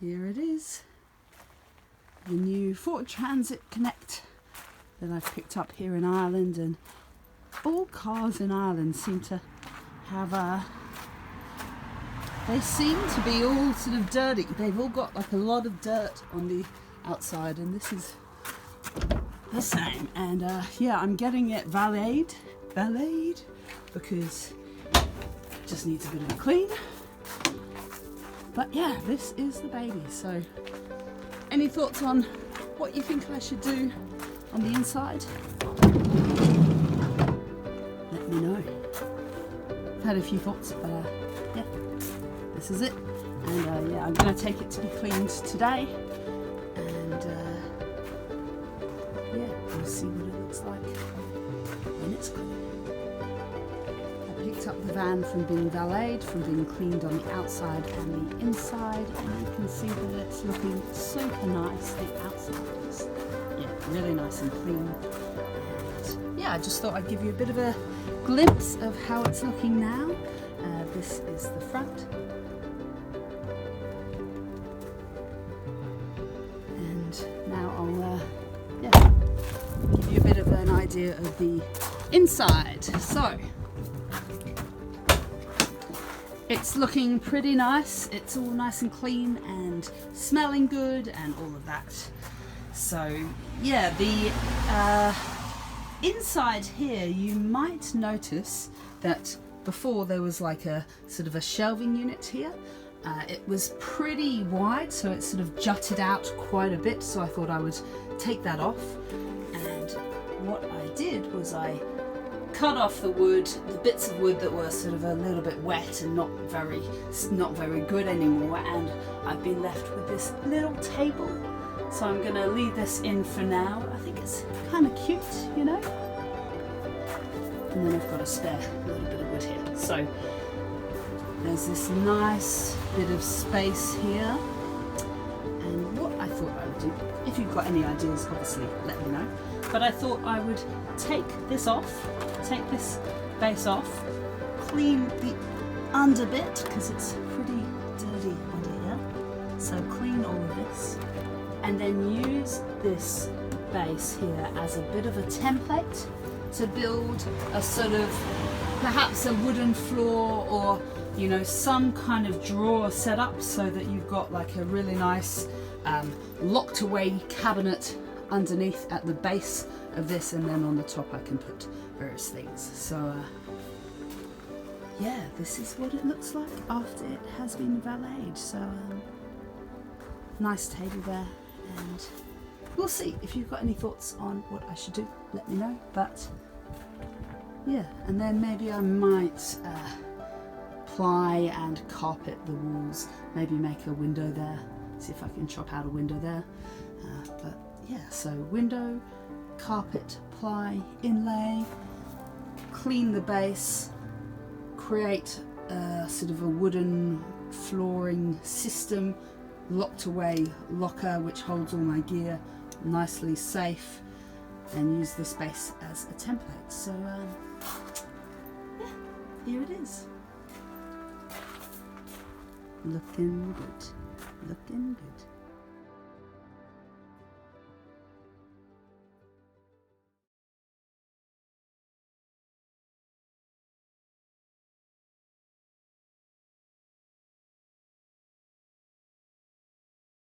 here it is. The new Ford Transit Connect that I've picked up here in Ireland, and all cars in Ireland seem to have they seem to be all sort of dirty. They've all got like a lot of dirt on the outside, and this is the same. And yeah, I'm getting it valeted because it just needs a bit of a clean. But yeah, this is the baby. So any thoughts on what you think I should do on the inside? Let me know. I've had a few thoughts, but yeah, this is it. And yeah, I'm going to take it to be cleaned today, and yeah, we'll see what it looks like when it's clean. I picked up the van from being valeted, from being cleaned on the outside and the inside, and you can see that it's looking super nice. The outside is, yeah, really nice and clean. And yeah, I just thought I'd give you a bit of a glimpse of how it's looking now. This is the front. And now I'll yeah, give you a bit of an idea of the inside. So it's looking pretty nice. It's all nice and clean and smelling good and all of that. So yeah, the inside here, you might notice that before there was like a sort of a shelving unit here. It was pretty wide, so it sort of jutted out quite a bit, so I thought I would take that off. And what I did was I cut off the wood, the bits of wood that were sort of a little bit wet and not very good anymore, and I've been left with this little table. So I'm going to leave this in for now. I think it's kind of cute, you know. And then I've got a spare little bit of wood here. So there's this nice bit of space here. And what I thought I would do, if you've got any ideas, obviously let me know. But I thought I would take this off, take this base off, clean the under bit because it's pretty dirty under here. So clean all of this, and then use this base here as a bit of a template to build a sort of perhaps a wooden floor, or you know, some kind of drawer set up so that you've got like a really nice locked away cabinet underneath at the base of this, and then on the top I can put various things. So yeah, this is what it looks like after it has been valeted. So nice table there, and we'll see. If you've got any thoughts on what I should do, let me know. But yeah, and then maybe I might ply and carpet the walls, maybe make a window there, see if I can chop out a window there. But yeah, so window, carpet, ply, inlay, clean the base, create a sort of a wooden flooring system, locked away locker which holds all my gear, nicely safe, and use this base as a template. So yeah, here it is. Looking good, looking good.